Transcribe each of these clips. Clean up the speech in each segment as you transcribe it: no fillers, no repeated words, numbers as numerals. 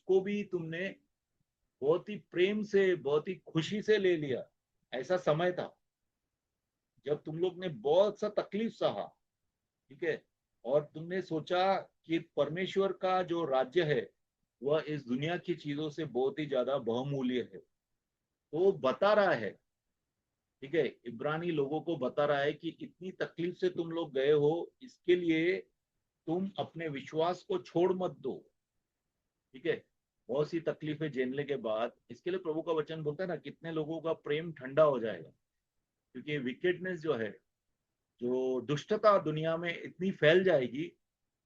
उसको भी तुमने बहुत ही प्रेम से, बहुत ही खुशी से ले लिया। ऐसा समय था जब तुम लोग ने बहुत सा तकलीफ सहा, ठीक है, और तुमने सोचा कि परमेश्वर का जो राज्य है वह इस दुनिया की चीजों से बहुत ही ज्यादा बहुमूल्य है। तो वो बता रहा है, ठीक है, इब्रानी लोगों को बता रहा है कि इतनी तकलीफ से तुम लोग गए हो, इसके लिए तुम अपने विश्वास को छोड़ मत दो, ठीक है। बहुत सी तकलीफें झेलने के बाद इसके लिए प्रभु का वचन बोलता है ना, कितने लोगों का प्रेम ठंडा हो जाएगा, क्योंकि विकेटनेस जो है, जो दुष्टता दुनिया में इतनी फैल जाएगी,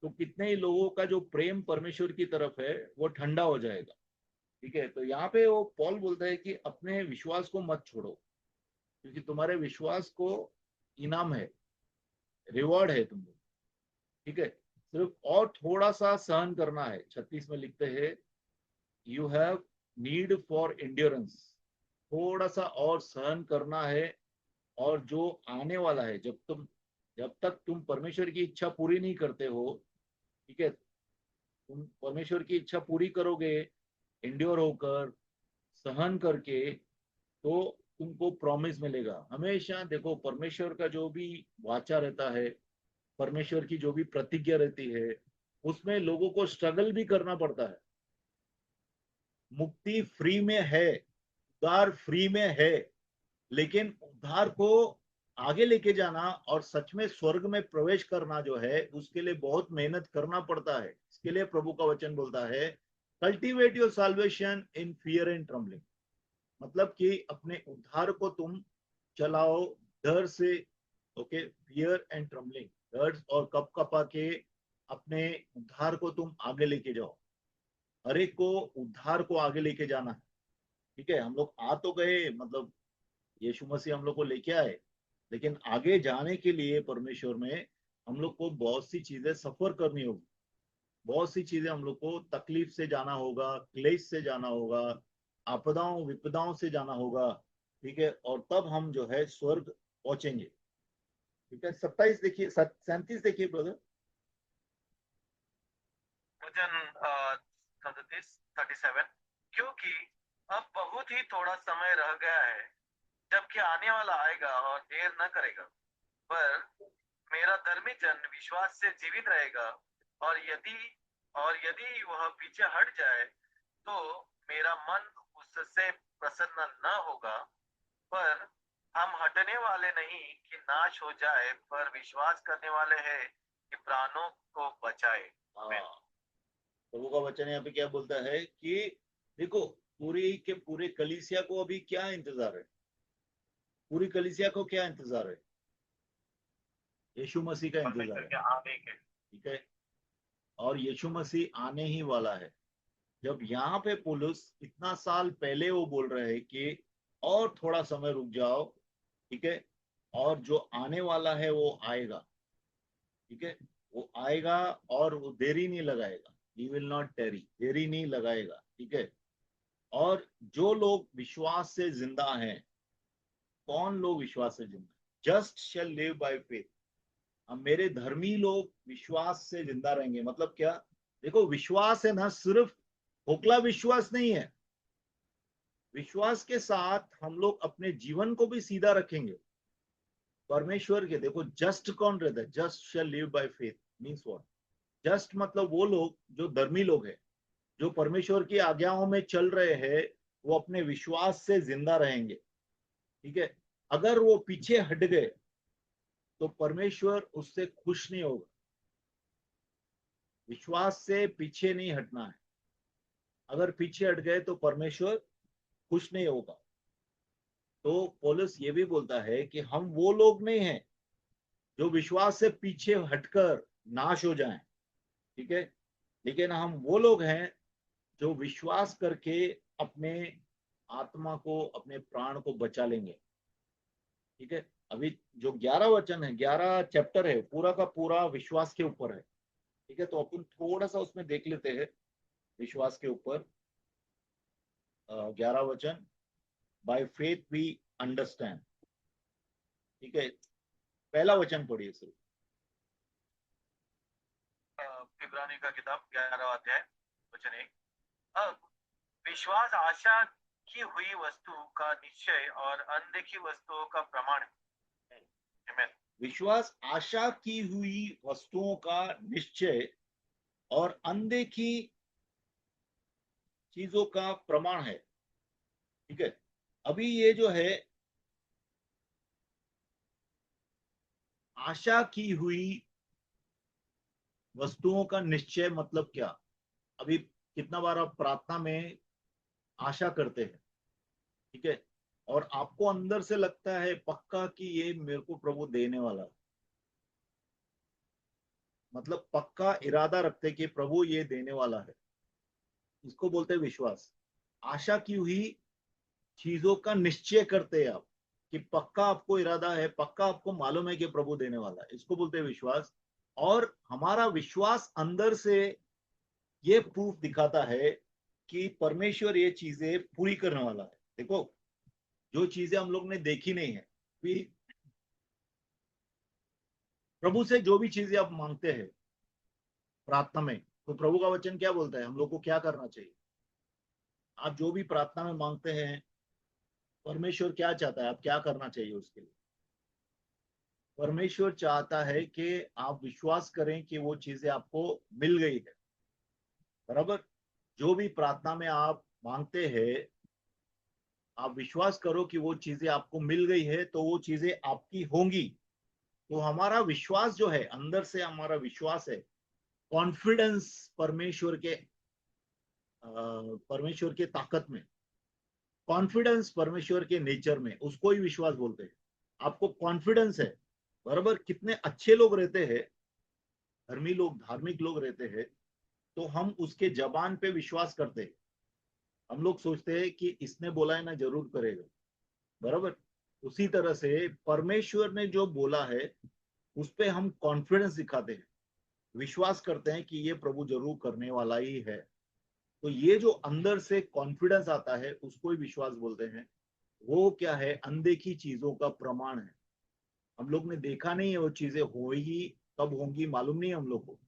तो कितने ही लोगों का जो प्रेम परमेश्वर की तरफ है वो ठंडा हो जाएगा, ठीक है। तो यहाँ पे वो पॉल बोलता है कि अपने विश्वास को मत छोड़ो, क्योंकि तुम्हारे विश्वास को इनाम है, रिवॉर्ड है तुम लोग, ठीक है। सिर्फ और थोड़ा सा सहन करना है। 36 में लिखते हैं, you have need for endurance, थोड़ा सा और सहन करना है। और जो आने वाला है, जब तक तुम परमेश्वर की इच्छा पूरी नहीं करते हो, ठीक है, तुम परमेश्वर की इच्छा पूरी करोगे इंड्योर होकर, सहन करके, तो तुमको प्रॉमिस मिलेगा हमेशा। देखो, परमेश्वर का जो भी वाचा रहता है, परमेश्वर की जो भी प्रतिज्ञा रहती है, उसमें लोगों को स्ट्रगल भी करना पड़ता है। मुक्ति फ्री में है, उद्धार फ्री में है, लेकिन उद्धार को आगे लेके जाना और सच में स्वर्ग में प्रवेश करना जो है, उसके लिए बहुत मेहनत करना पड़ता है। इसके लिए प्रभु का वचन बोलता है, cultivate your salvation in fear and trembling. मतलब कि अपने उद्धार को तुम चलाओ डर से, ओके, फियर एंड ट्रम्बलिंग, डर और कप कपा के अपने उद्धार को तुम आगे लेके जाओ। हर एक को उद्धार को आगे लेके जाना है, ठीक है। हम लोग आ तो गए, मतलब यीशु मसीह हम लोग को लेके आए, लेकिन आगे जाने के लिए परमेश्वर में हम लोग को बहुत सी चीजें सफर करनी होगी। बहुत सी चीजें हम लोग को तकलीफ से जाना होगा, क्लेश से जाना होगा, आपदाओं विपदाओं से जाना होगा, ठीक है। और तब हम जो है स्वर्ग पहुंचेंगे, ठीक है। 27 देखिए, 37 देखिए ब्रदर। वचन 37, क्योंकि अब बहुत ही थोड़ा समय रह गया है जबकि आने वाला आएगा और देर न करेगा। पर मेरा धर्मी जन विश्वास से जीवित रहेगा, और यदि यदि वह पीछे हट जाए तो मेरा मन उससे प्रसन्न न होगा। पर हम हटने वाले नहीं कि नाश हो जाए, पर विश्वास करने वाले हैं कि प्राणों को बचाए। हाँ, प्रभु का वचन यहाँ पे क्या बोलता है कि देखो, पूरी के पूरे कलीसिया को अभी क्या इंतजार है? पूरी कलीसिया को क्या इंतजार है? यीशु मसीह का इंतजार परमेश्वर है, के आने के। ठीक है। और यीशु मसीह आने ही वाला है। जब यहाँ पे पौलुस इतना साल पहले वो बोल रहे हैं कि और थोड़ा समय रुक जाओ, ठीक है, और जो आने वाला है वो आएगा, ठीक है, वो आएगा और वो देरी नहीं लगाएगा। ही विल नॉट टेरी, देरी नहीं लगाएगा, ठीक है। और जो लोग विश्वास से जिंदा हैं, कौन लोग विश्वास से जिंदा? Just shall live by faith. अब मेरे धर्मी लोग विश्वास से जिंदा रहेंगे, मतलब क्या? देखो, विश्वास है ना, सिर्फ खोखला विश्वास नहीं है। विश्वास के साथ हम लोग अपने जीवन को भी सीधा रखेंगे परमेश्वर के। देखो, जस्ट कौन रहता है? Just shall live by faith means what? Just मतलब वो लोग जो धर्मी लोग हैं, जो परमेश्वर की आज्ञाओं में चल रहे हैं, वो अपने विश्वास से जिंदा रहेंगे, ठीक है। अगर वो पीछे हट गए तो परमेश्वर उससे खुश नहीं होगा। विश्वास से पीछे नहीं हटना है। अगर पीछे हट गए तो परमेश्वर खुश नहीं होगा। तो पौलुस ये भी बोलता है कि हम वो लोग नहीं हैं जो विश्वास से पीछे हटकर नाश हो जाएं, ठीक है, लेकिन हम वो लोग हैं जो विश्वास करके अपने आत्मा को, अपने प्राण को बचा लेंगे, ठीक है। अभी जो 11 वचन है, 11 चैप्टर है, पूरा का पूरा विश्वास के ऊपर है, ठीक है। तो अपन थोड़ा सा उसमें देख लेते हैं विश्वास के ऊपर। 11 वचन, बाय फेथ वी अंडरस्टैंड, ठीक है। पहला वचन पढ़िए सिर्फ। इब्रानी का किताब 11वां अध्याय वचन 1, अब विश्वास आशा की हुई वस्तु का निश्चय और अनदेखी वस्तुओं का प्रमाण है। Amen. विश्वास आशा की हुई वस्तुओं का निश्चय और अनदेखी चीजों का प्रमाण है। ठीक है, अभी ये जो है आशा की हुई वस्तुओं का निश्चय मतलब क्या? अभी कितना बार आप प्रार्थना में आशा करते हैं, ठीक है, और आपको अंदर से लगता है पक्का कि ये मेरे को प्रभु देने वाला है, मतलब पक्का इरादा रखते कि प्रभु ये देने वाला है, इसको बोलते हैं विश्वास। आशा की हुई चीजों का निश्चय करते हैं आप कि पक्का आपको इरादा है, पक्का आपको मालूम है कि प्रभु देने वाला है, इसको बोलते हैं विश्वास। और हमारा विश्वास अंदर से ये प्रूफ दिखाता है कि परमेश्वर ये चीजें पूरी करने वाला है। देखो, जो चीजें हम लोग ने देखी नहीं है, भी प्रभु से जो भी चीजें आप मांगते हैं प्रार्थना में, तो प्रभु का वचन क्या बोलता है हम लोग को क्या करना चाहिए? आप जो भी प्रार्थना में मांगते हैं, परमेश्वर क्या चाहता है, आप क्या करना चाहिए उसके लिए? परमेश्वर चाहता है कि आप विश्वास करें कि वो चीजें आपको मिल गई है। बराबर, जो भी प्रार्थना में आप मांगते हैं, आप विश्वास करो कि वो चीजें आपको मिल गई है, तो वो चीजें आपकी होंगी। तो हमारा विश्वास जो है, अंदर से हमारा विश्वास है, कॉन्फिडेंस परमेश्वर के ताकत में, कॉन्फिडेंस परमेश्वर के नेचर में, उसको ही विश्वास बोलते हैं। आपको कॉन्फिडेंस है, बराबर, कितने अच्छे लोग रहते हैं, धर्मी लोग, धार्मिक लोग रहते हैं, तो हम उसके जबान पे विश्वास करते हैं। हम लोग सोचते हैं कि इसने बोला है ना, जरूर करेगा। बराबर, उसी तरह से परमेश्वर ने जो बोला है उस पे हम कॉन्फिडेंस दिखाते हैं, विश्वास करते हैं कि ये प्रभु जरूर करने वाला ही है। तो ये जो अंदर से कॉन्फिडेंस आता है उसको ही विश्वास बोलते हैं। वो क्या है? अनदेखी चीजों का प्रमाण है। हम लोग ने देखा नहीं है वो चीजें होगी, कब होंगी मालूम नहीं है हम लोग को,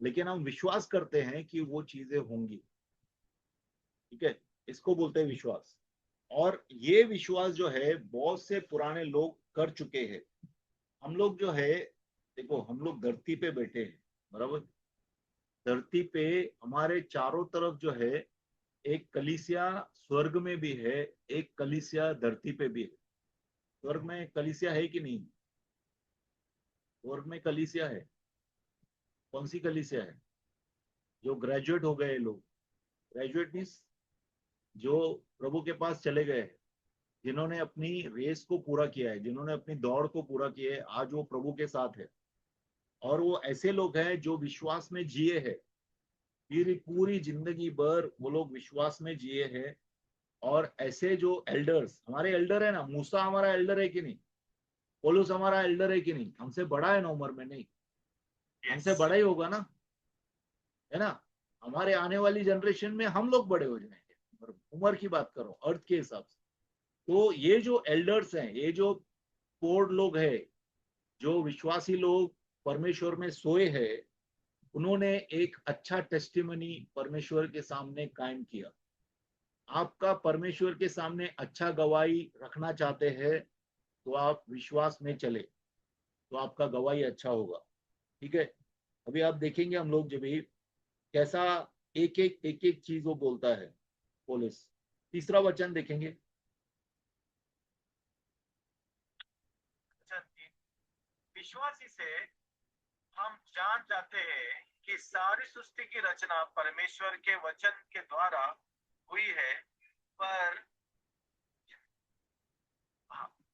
लेकिन हम विश्वास करते हैं कि वो चीजें होंगी। ठीक है, इसको बोलते हैं विश्वास। और ये विश्वास जो है बहुत से पुराने लोग कर चुके हैं। हम लोग जो है, देखो, हम लोग धरती पे बैठे हैं, बराबर, धरती पे हमारे चारों तरफ जो है एक कलीसिया स्वर्ग में भी है, एक कलीसिया धरती पे भी है। स्वर्ग में कलीसिया है कि नहीं? स्वर्ग में कलीसिया है। कौन सी कलीसिया है? जो ग्रेजुएट हो गए लोग, ग्रेजुएट मीन्स जो प्रभु के पास चले गए हैं, जिन्होंने अपनी रेस को पूरा किया है, जिन्होंने अपनी दौड़ को पूरा किया है, आज वो प्रभु के साथ है। और वो ऐसे लोग हैं जो विश्वास में जिए हैं, पूरी पूरी जिंदगी भर वो लोग विश्वास में जिए हैं। और ऐसे जो एल्डर्स, हमारे एल्डर है ना, मूसा हमारा एल्डर है कि नहीं? पौलुस हमारा एल्डर है कि नहीं? हमसे बड़ा है ना उम्र में? नहीं, हमसे बड़ा ही होगा ना, है ना? हमारे आने वाली जनरेशन में हम लोग बड़े हो जाएंगे, उम्र की बात करो अर्थ के हिसाब से। तो ये जो एल्डर्स हैं, ये जो कोड लोग हैं, जो विश्वासी लोग परमेश्वर में सोए हैं, उन्होंने एक अच्छा टेस्टिमनी परमेश्वर के सामने कायम किया। आपका परमेश्वर के सामने अच्छा गवाही रखना चाहते हैं तो आप विश्वास में चले, तो आपका गवाही अच्छा होगा। ठीक है, अभी आप देखेंगे हम लोग जब भी कैसा एक एक चीज वो बोलता है पौलुस। तीसरा वचन देखेंगे। विश्वासी से हम जान जाते हैं कि सारी सृष्टि की रचना परमेश्वर के वचन के द्वारा हुई है, पर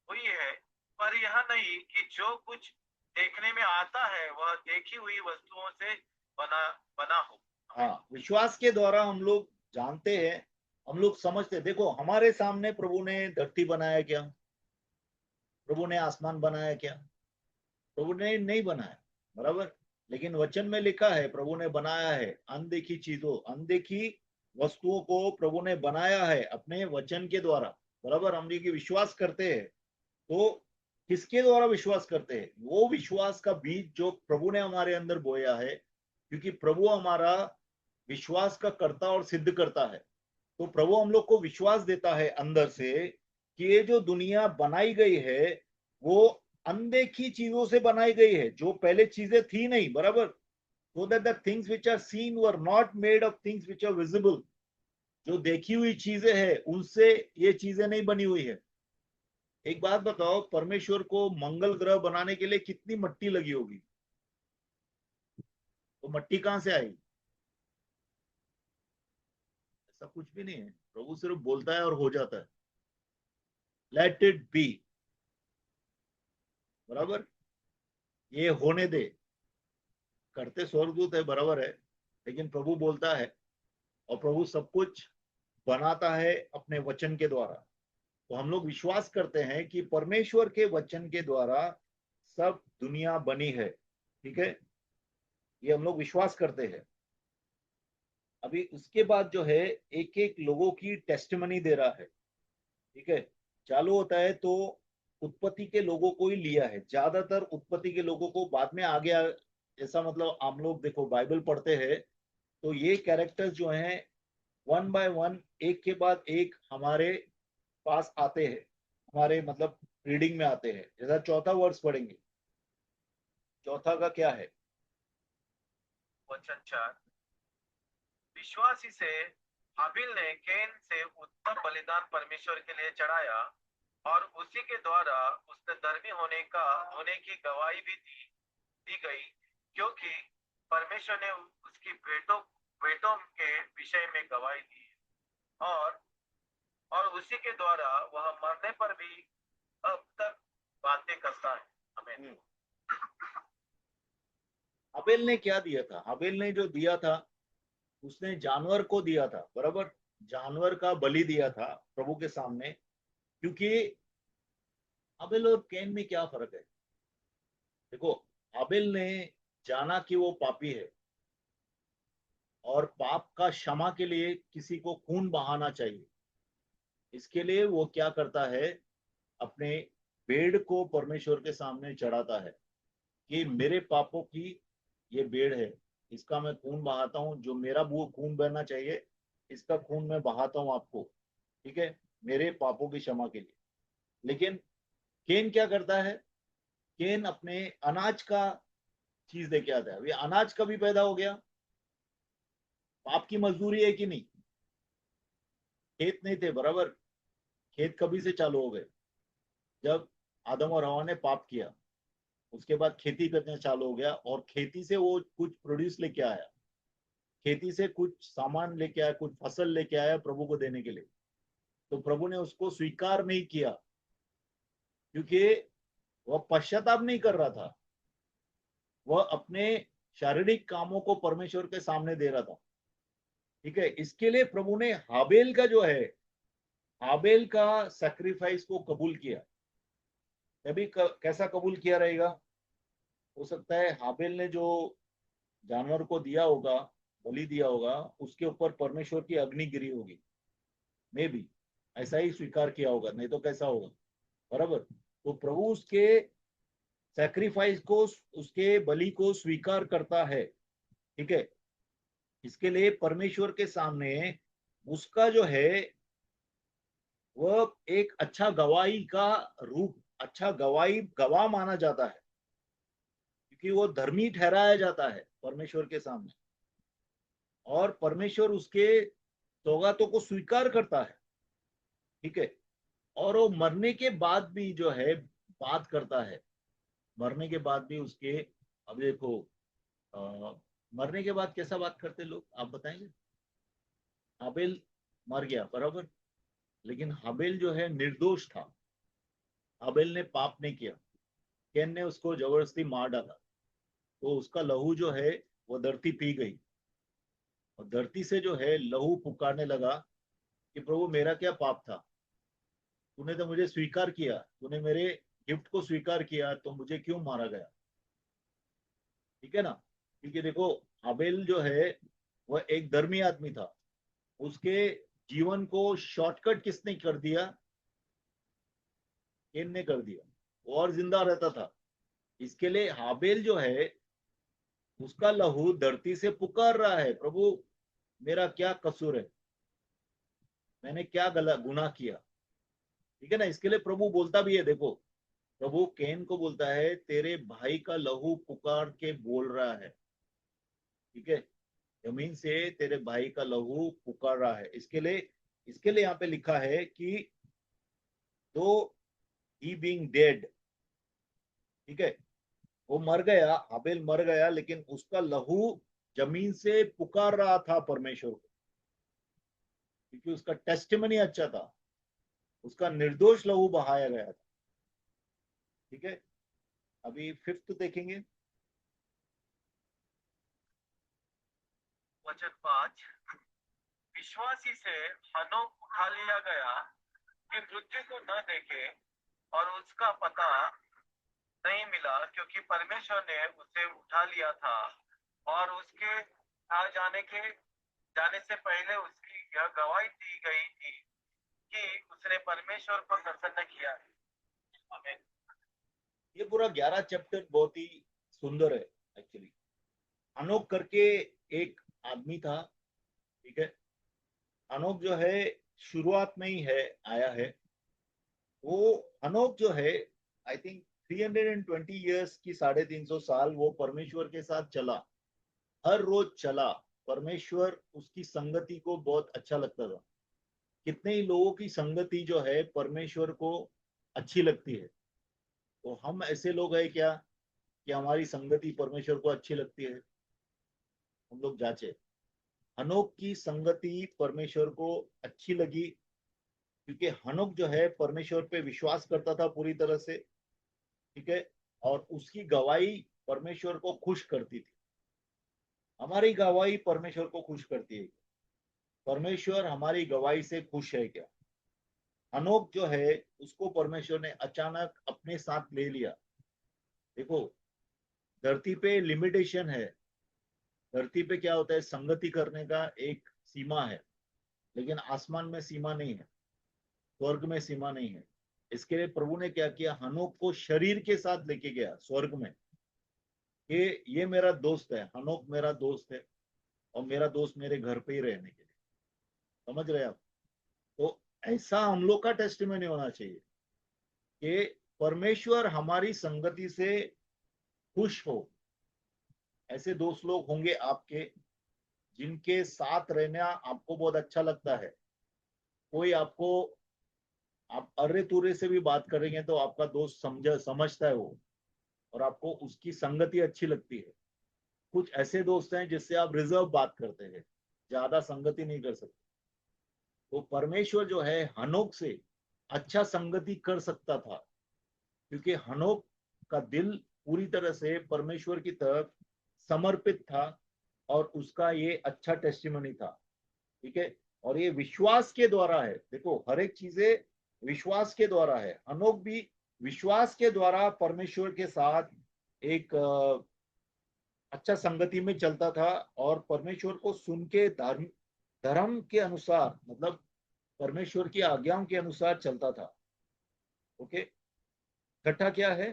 हुई है, पर यह नहीं कि जो कुछ देखने में आता है वह देखी हुई वस्तुओं से बना बना हो। हाँ, विश्वास के द्वारा हम लोग जानते हैं, हम लोग समझते हैं। देखो, हमारे सामने प्रभु ने धरती बनाया क्या? प्रभु ने आसमान बनाया क्या? प्रभु ने नहीं बनाया, बराबर। लेकिन वचन में लिखा है प्रभु ने बनाया है। अनदेखी चीजों, अनदेखी वस्तुओं को प्रभु ने बनाया है अपने वचन के द्वारा, बराबर। हम ये विश्वास करते हैं। तो किसके द्वारा विश्वास करते हैं? वो विश्वास का बीज जो प्रभु ने हमारे अंदर बोया है, क्योंकि प्रभु हमारा विश्वास का कर्ता और सिद्ध करता है। तो प्रभु हम लोग को विश्वास देता है अंदर से कि ये जो दुनिया बनाई गई है वो अनदेखी चीजों से बनाई गई है, जो पहले चीजें थी नहीं, बराबर। so that the things which are seen were not made of things which are visible। जो देखी हुई चीजें हैं उनसे ये चीजें नहीं बनी हुई है। एक बात बताओ, परमेश्वर को मंगल ग्रह बनाने के लिए कितनी मट्टी लगी होगी? तो मट्टी कहां से आई? ऐसा कुछ भी नहीं है, प्रभु सिर्फ बोलता है और हो जाता है। लेट इट बी, बराबर, ये होने दे। करते स्वर्गदूत है, बराबर है, लेकिन प्रभु बोलता है और प्रभु सब कुछ बनाता है अपने वचन के द्वारा। तो हम लोग विश्वास करते हैं कि परमेश्वर के वचन के द्वारा सब दुनिया बनी है, ठीक है, ये हम लोग विश्वास करते हैं। अभी उसके बाद जो है एक एक लोगों की टेस्टिमनी दे रहा है, ठीक है। चालू होता है तो उत्पत्ति के लोगों को ही लिया है, ज्यादातर उत्पत्ति के लोगों को बाद में आ गया। ऐसा मतलब हम लोग देखो बाइबल पढ़ते हैं तो ये कैरेक्टर्स जो हैं वन बाय वन, एक के बाद एक हमारे पास आते हैं, हमारे मतलब रीडिंग में आते हैं। जैसा चौथा वर्ष पढ़ेंगे, चौथा का क्या है? वचन 4, विश्वासी से हाबिल ने कैन से उत्तम बलिदान परमेश्वर के लिए चढ़ाया और उसी के द्वारा उसने धर्मी होने की गवाही भी दी गई, क्योंकि परमेश्वर ने उसकी बेटों के विषय में गवाही दी और उसी के द्वारा वह मरने पर भी अब तक बातें करता है। आमीन। हाबिल ने क्या दिया था? हाबिल ने जो दिया था उसने जानवर को दिया था, बराबर, जानवर का बलि दिया था प्रभु के सामने। क्योंकि हाबिल और कैन में क्या फर्क है? देखो, हाबिल ने जाना कि वो पापी है और पाप का क्षमा के लिए किसी को खून बहाना चाहिए। इसके लिए वो क्या करता है, अपने भेड़ को परमेश्वर के सामने चढ़ाता है कि मेरे पापों की ये भेड़ है, इसका मैं खून बहाता हूँ, जो मेरा वो खून बहना चाहिए इसका खून मैं बहाता हूँ आपको, ठीक है, मेरे पापों की क्षमा के लिए। लेकिन केन क्या करता है? केन अपने अनाज का चीज लेके आता है। ये अनाज कभी पैदा हो गया? पाप की मजदूरी है कि नहीं? खेत नहीं थे, बराबर, खेत कभी से चालू हो गए? जब आदम और हवा ने पाप किया उसके बाद खेती करना चालू हो गया और खेती से वो कुछ प्रोड्यूस लेके आया, खेती से कुछ सामान लेके आया, कुछ फसल लेके आया प्रभु को देने के लिए। तो प्रभु ने उसको स्वीकार नहीं किया क्योंकि वह पश्चाताप नहीं कर रहा था, वह अपने शारीरिक कामों को परमेश्वर के सामने दे रहा था, ठीक है। इसके लिए प्रभु ने हाबेल का जो है, हाबेल का सैक्रिफाइस को कबूल किया। तभी कैसा कबूल किया रहेगा? हो सकता है हाबेल ने जो जानवर को दिया होगा, बलि दिया होगा, उसके ऊपर परमेश्वर की अग्नि गिरी होगी, मे भी ऐसा ही स्वीकार किया होगा, नहीं तो कैसा होगा, बराबर। तो प्रभु उसके सैक्रिफाइस को, उसके बलि को स्वीकार करता है, ठीक है। इसके लिए परमेश्वर के सामने उसका जो है वह एक अच्छा गवाही का रूप, अच्छा गवाह माना जाता है, क्योंकि वो धर्मी ठहराया जाता है परमेश्वर के सामने और परमेश्वर उसके सौगातों को स्वीकार करता है, ठीक है। और वो मरने के बाद भी जो है बात करता है, मरने के बाद भी उसके, अब देखो मरने के बाद कैसा बात करते लोग, आप बताएंगे? हाबेल मर गया, बराबर, लेकिन हाबेल जो है निर्दोष था, हाबेल ने पाप नहीं किया। कैन ने उसको जबरदस्ती मार डाला, तो उसका लहू जो है वो धरती पी गई और धरती से जो है लहू पुकारने लगा कि प्रभु मेरा क्या पाप था, तूने तो मुझे स्वीकार किया, तूने मेरे गिफ्ट को स्वीकार किया, तो मुझे क्यों मारा गया, ठीक है ना। क्योंकि देखो, हाबेल जो है वह एक धर्मी आदमी था, उसके जीवन को शॉर्टकट किसने कर दिया? केन ने कर दिया, वो और जिंदा रहता था। इसके लिए हाबेल जो है उसका लहू धरती से पुकार रहा है, प्रभु मेरा क्या कसूर है, मैंने क्या गलत गुनाह किया, ठीक है ना। इसके लिए प्रभु बोलता भी है, देखो प्रभु कैन को बोलता है तेरे भाई का लहू पुकार के बोल रहा है, ठीक है, जमीन से तेरे भाई का लहू पुकार रहा है। इसके लिए यहाँ पे लिखा है कि दो ही बीइंग डेड, ठीक है, वो मर गया, हाबेल मर गया, लेकिन उसका लहू जमीन से पुकार रहा था परमेश्वर को, क्योंकि उसका टेस्टिमनी अच्छा था, उसका निर्दोष लहू बहाया गया था, ठीक है। अभी फिफ्थ देखेंगे। वचन 5, विश्वासी से हनोक उठा लिया गया कि मृत्यु को न देखे, और उसका पता नहीं मिला क्योंकि परमेश्वर ने उसे उठा लिया था, और उसके आ जाने से पहले उसकी यह गवाही दी गई थी कि उसने परमेश्वर को प्रसन्न किया है। आमीन। ये पूरा 11 चैप्टर बहुत ही सुंदर है एक्चुअली। अनोक करके एक आदमी था, ठीक है। अनोक जो है शुरुआत में ही है आया है। वो अनोक जो है आई थिंक 320 ईयर्स की 350 साल वो परमेश्वर के साथ चला, हर रोज चला। परमेश्वर उसकी संगति को बहुत अच्छा लगता था। कितने ही लोगों की संगति जो है परमेश्वर को अच्छी लगती है। तो हम ऐसे लोग हैं क्या कि हमारी संगति परमेश्वर को अच्छी लगती है? हम लोग जांचे। हनोक की संगति परमेश्वर को अच्छी लगी, क्योंकि हनोक जो है परमेश्वर पे विश्वास करता था पूरी तरह से, ठीक है, और उसकी गवाही परमेश्वर को खुश करती थी। हमारी गवाही परमेश्वर को खुश करती है? परमेश्वर हमारी गवाही से खुश है क्या? हनोक जो है उसको परमेश्वर ने अचानक अपने साथ ले लिया। देखो, धरती पे लिमिटेशन है। धरती पे क्या होता है, संगति करने का एक सीमा है, लेकिन आसमान में सीमा नहीं है, स्वर्ग में सीमा नहीं है। इसके लिए प्रभु ने क्या किया, हनोक को शरीर के साथ लेके गया स्वर्ग में, कि ये मेरा दोस्त है, हनोक मेरा दोस्त है, और मेरा दोस्त मेरे घर पे ही रहने के लिए। समझ रहे आप? तो ऐसा हम लोग का टेस्टिमनी होना चाहिए कि परमेश्वर हमारी संगति से खुश हो। ऐसे दोस्त लोग होंगे आपके, जिनके साथ रहना आपको बहुत अच्छा लगता है। कोई आपको, आप अर्रे तुरे से भी बात करेंगे तो आपका दोस्त समझता है वो, और आपको उसकी संगति अच्छी लगती है। कुछ ऐसे दोस्त हैं जिससे आप रिजर्व बात करते हैं, ज्यादा संगति नहीं कर सकते। तो परमेश्वर जो है हनोक से अच्छा संगति कर सकता था, क्योंकि हनोक का दिल पूरी तरह से परमेश्वर की तरफ समर्पित था, और उसका ये अच्छा टेस्टिमनी था, ठीक है। और ये विश्वास के द्वारा है। देखो, हर एक चीजें विश्वास के द्वारा है। हनोक भी विश्वास के द्वारा परमेश्वर के साथ एक अच्छा संगति में चलता था, और परमेश्वर को सुन के धर्म धर्म के अनुसार, मतलब परमेश्वर की आज्ञाओं के अनुसार चलता था। ओके, छठा क्या है?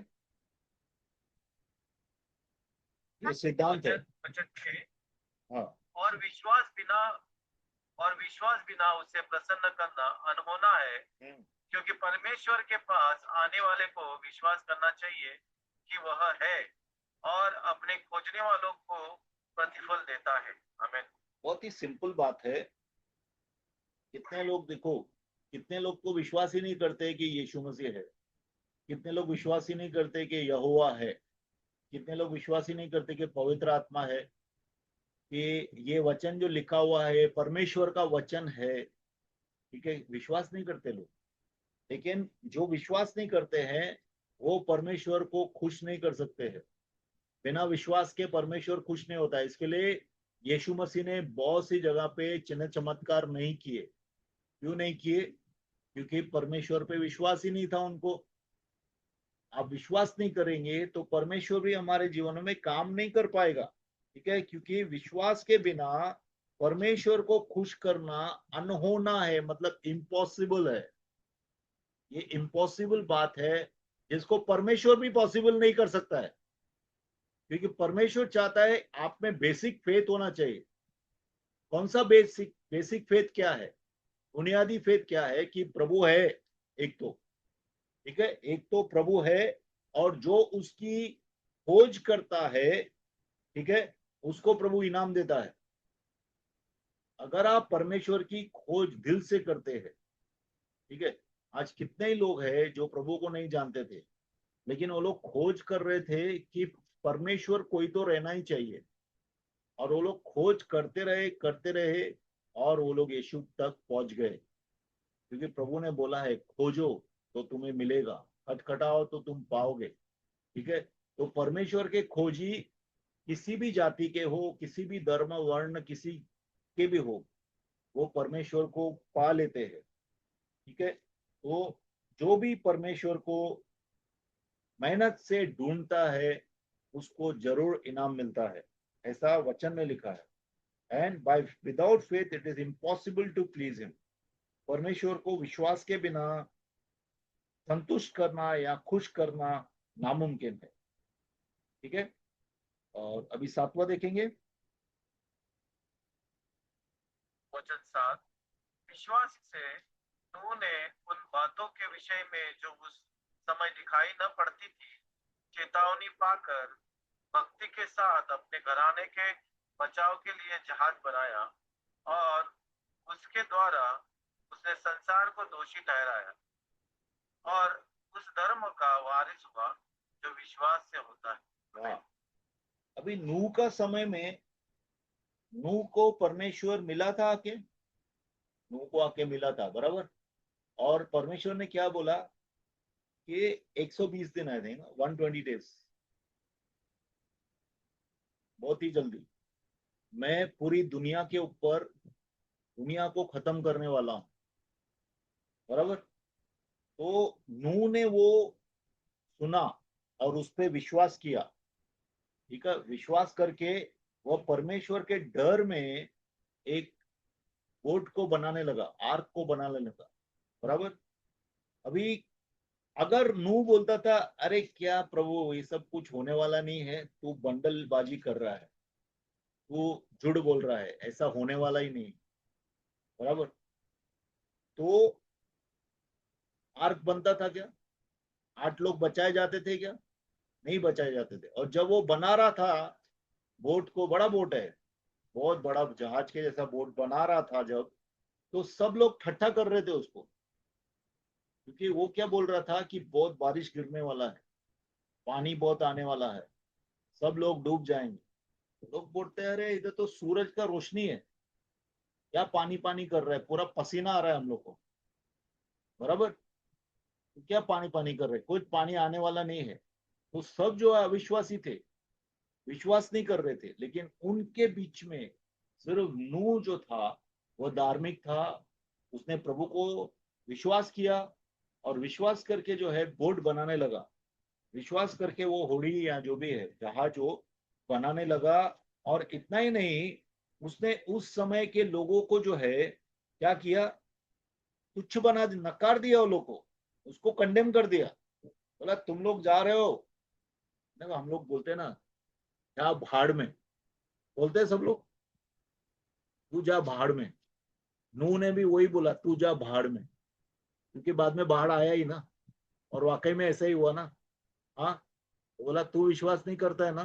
ये सिद्धांत है। वचन 6, हाँ। और विश्वास बिना उसे प्रसन्न करना अनहोना है, क्योंकि परमेश्वर के पास आने वाले को विश्वास करना चाहिए कि वह है, और अपने खोजने वालों को प्रतिफल देता है। आमीन। बहुत ही सिंपल बात है। कितने लोग, देखो, कितने लोग को विश्वास ही नहीं करते कि यीशु मसीह है। कितने लोग विश्वास ही नहीं करते कि यहोवा है। कितने लोग विश्वास ही नहीं करते कि पवित्र आत्मा है, कि ये वचन जो लिखा हुआ है परमेश्वर का वचन है, ठीक है। विश्वास नहीं करते लोग। लेकिन जो विश्वास नहीं करते हैं वो परमेश्वर को खुश नहीं कर सकते हैं। बिना विश्वास के परमेश्वर खुश नहीं होता है। इसके लिए यीशु मसीह ने बहुत सी जगह पे चिन्ह चमत्कार नहीं किए। क्यों नहीं किए? क्योंकि परमेश्वर पे विश्वास ही नहीं था उनको। आप विश्वास नहीं करेंगे तो परमेश्वर भी हमारे जीवन में काम नहीं कर पाएगा, ठीक है। क्योंकि विश्वास के बिना परमेश्वर को खुश करना अनहोना है, मतलब इम्पॉसिबल है। ये इम्पॉसिबल बात है, जिसको परमेश्वर भी पॉसिबल नहीं कर सकता है। क्योंकि परमेश्वर चाहता है आप में बेसिक फेथ होना चाहिए। कौन सा बेसिक बेसिक फेथ क्या है? बुनियादी फेथ क्या है कि प्रभु है एक तो, ठीक है, एक तो प्रभु है, और जो उसकी खोज करता है, ठीक है, उसको प्रभु इनाम देता है। अगर आप परमेश्वर की खोज दिल से करते हैं, ठीक है, आज कितने ही लोग हैं जो प्रभु को नहीं जानते थे, लेकिन वो लोग खोज कर रहे थे कि परमेश्वर कोई तो रहना ही चाहिए, और वो लोग खोज करते रहे, और वो लोग यीशु तक पहुंच गए, क्योंकि प्रभु ने बोला है खोजो तो तुम्हें मिलेगा, खटखटाओ तो तुम पाओगे, ठीक है। तो परमेश्वर के खोजी किसी भी जाति के हो, किसी भी धर्म वर्ण किसी के भी हो, वो परमेश्वर को पा लेते हैं, ठीक है। तो जो भी परमेश्वर को मेहनत से ढूंढता है, उसको जरूर इनाम मिलता है, ऐसा वचन में लिखा है। And by without faith it is impossible to please him. परमेश्वर को विश्वास के बिना संतुष्ट करना या खुश करना नामुमकिन है, ठीक है। और अभी 7वां देखेंगे। वचन 7, विश्वास से नूह ने उन बातों के विषय में जो उस समय दिखाई न पड़ती थी चेतावनी पाकर भक्ति के साथ अपने घराने के बचाव के लिए जहाज बनाया, और उसके द्वारा उसने संसार को दोषी ठहराया और उस धर्म का वारिस हुआ जो विश्वास से होता है। वाह। अभी नूह का समय में नूह को परमेश्वर मिला था आके, नूह को आके मिला था, बराबर। और परमेश्वर ने क्या बोला कि 120 दिन आए थे ना, 120 डेज, बहुत ही जल्दी मैं पूरी दुनिया के ऊपर दुनिया को खत्म करने वाला हूं, बराबर। तो नूह ने वो सुना और उस पर विश्वास किया, ठीक है। विश्वास करके वो परमेश्वर के डर में एक बोट को बनाने लगा, आर्क को बनाने लगा, बराबर। अभी अगर नूह बोलता था अरे क्या प्रभु ये सब कुछ होने वाला नहीं है, तू बंडलबाजी कर रहा है, तू झूठ बोल रहा है, ऐसा होने वाला ही नहीं, बराबर, तो आर्क बनता था क्या? 8 लोग बचाए जाते थे क्या? नहीं बचाए जाते थे। और जब वो बना रहा था बोट को, बड़ा बोट है, बहुत बड़ा जहाज के जैसा बोट बना रहा था जब, तो सब लोग ठट्ठा कर रहे थे उसको, क्योंकि वो क्या बोल रहा था कि बहुत बारिश गिरने वाला है, पानी बहुत आने वाला है, सब लोग डूब जाएंगे। तो लोग बोलते हैं अरे इधर तो सूरज का रोशनी है, क्या पानी पानी कर रहा है, पूरा पसीना आ रहा है हम लोग को, बराबर, तो क्या पानी पानी कर रहे हैं, कुछ पानी आने वाला नहीं है। तो सब जो है अविश्वासी थे, विश्वास नहीं कर रहे थे, लेकिन उनके बीच में सिर्फ नूह जो था वो धार्मिक था, उसने प्रभु को विश्वास किया, और विश्वास करके जो है बोट बनाने लगा, विश्वास करके वो होड़ी या जो भी है जहाज वो बनाने लगा। और इतना ही नहीं, उसने उस समय के लोगों को जो है क्या किया, तुच्छ बना नकार दिया, वो लोग को उसको कंडेम कर दिया, बोला तुम लोग जा रहे हो, देखो हम लोग बोलते हैं ना, जा भाड़ में, बोलते हैं सब लोग, तू जा भाड़ में। नूह ने भी वही बोला, तू जा भाड़ में, क्योंकि बाद में बाढ़ आया ही ना, और वाकई में ऐसा ही हुआ ना। हाँ, तो बोला तू विश्वास नहीं करता है ना,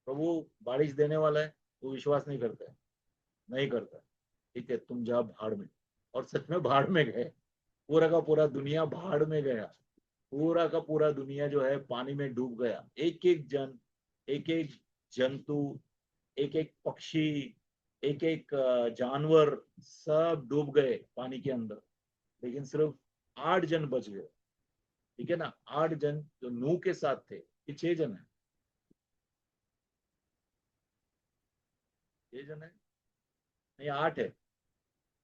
प्रभु बारिश देने वाला है, तू विश्वास नहीं करता है, नहीं करता, ठीक है, तुम जा भाड़ में। और सच में भाड़ में गए, पूरा का पूरा दुनिया भाड़ में गया, पूरा का पूरा दुनिया जो है पानी में डूब गया, एक एक जन, एक एक जंतु, एक एक पक्षी, एक एक जानवर, सब डूब गए पानी के अंदर, लेकिन सिर्फ 8 जन बच गए, ठीक है ना। 8 जन जो नूह के साथ थे, ये 6 जन है, 6 जन है, नहीं 8 है,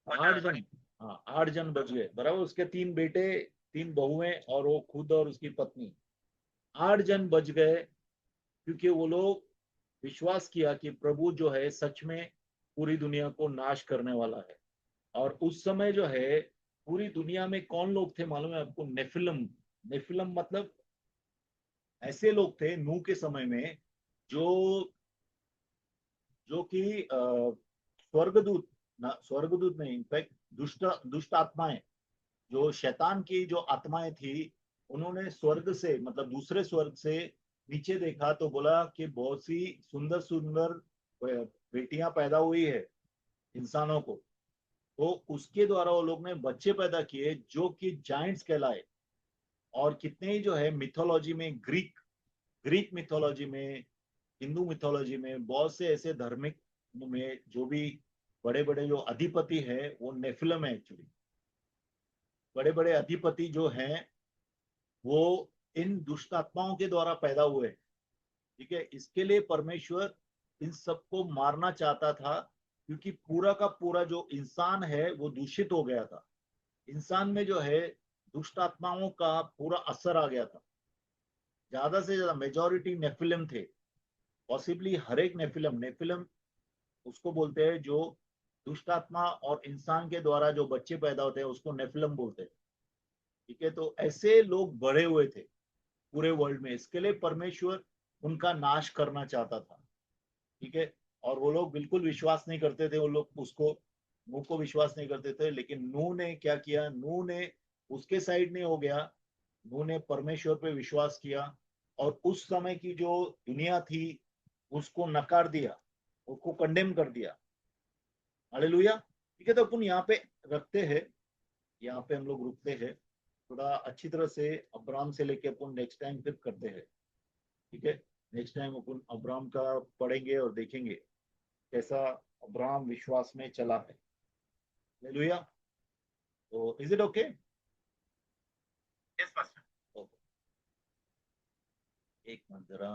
8 जन। हाँ 8 जन बच गए, बराबर, उसके 3 बेटे, 3 बहुएं और वो खुद और उसकी पत्नी, 8 जन बच गए, क्योंकि वो लोग विश्वास किया कि प्रभु जो है सच में पूरी दुनिया को नाश करने वाला है। और उस समय जो है पूरी दुनिया में कौन लोग थे मालूम है आपको? नेफिलम। नेफिलम मतलब ऐसे लोग थे नूह के समय में, जो जो कि स्वर्गदूत, स्वर्गदूत नहीं, इनफैक्ट दुष्ट दुष्ट आत्माएं, जो शैतान की जो आत्माएं थी, उन्होंने स्वर्ग से मतलब दूसरे स्वर्ग से नीचे देखा तो बोला कि बहुत सी सुंदर सुंदर बेटियां पैदा हुई है इंसानों को। तो उसके द्वारा वो लोग ने बच्चे पैदा किए जो कि जाइंट्स कहलाए। और कितने ही जो है मिथोलॉजी में, ग्रीक ग्रीक मिथोलॉजी में, हिंदू मिथोलॉजी में बहुत से ऐसे धार्मिक में जो भी बड़े बड़े जो अधिपति है वो नेफिलम है एक्चुअली। बड़े बड़े अधिपति जो हैं वो इन दुष्ट आत्माओं के द्वारा पैदा हुए। ठीक है, इसके लिए परमेश्वर इन सबको मारना चाहता था, क्योंकि पूरा का पूरा जो इंसान है वो दूषित हो गया था। इंसान में जो है दुष्ट आत्माओं का पूरा असर आ गया था। ज्यादा से ज्यादा मेजोरिटी नेफिलम थे। पॉसिबली हर एक नेफिलम, नेफिलम उसको बोलते हैं जो दुष्ट आत्मा और इंसान के द्वारा जो बच्चे पैदा होते हैं उसको नेफिलम बोलते हैं। ठीक है, तो ऐसे लोग बड़े हुए थे पूरे वर्ल्ड में। इसके लिए परमेश्वर उनका नाश करना चाहता था। ठीक है, और वो लोग बिल्कुल विश्वास नहीं करते थे, वो लोग उसको, नूह को विश्वास नहीं करते थे। लेकिन नूह ने क्या किया, नूह ने उसके साइड नहीं हो गया, नूह ने परमेश्वर पे विश्वास किया और उस समय की जो दुनिया थी उसको नकार दिया, उसको कंडेम कर दिया। हालेलुया। ठीक है, तो अपन यहाँ पे रखते हैं, यहाँ पे हम लोग रुकते हैं। थोड़ा अच्छी तरह से अब्राम से लेके अपन नेक्स्ट टाइम फिर करते हैं। ठीक है, नेक्स्ट टाइम अपन अब्राम का पढ़ेंगे और देखेंगे कैसा अब्राम विश्वास में चला है। हालेलुया। तो is it okay? Yes pastor. एक मिनट जरा।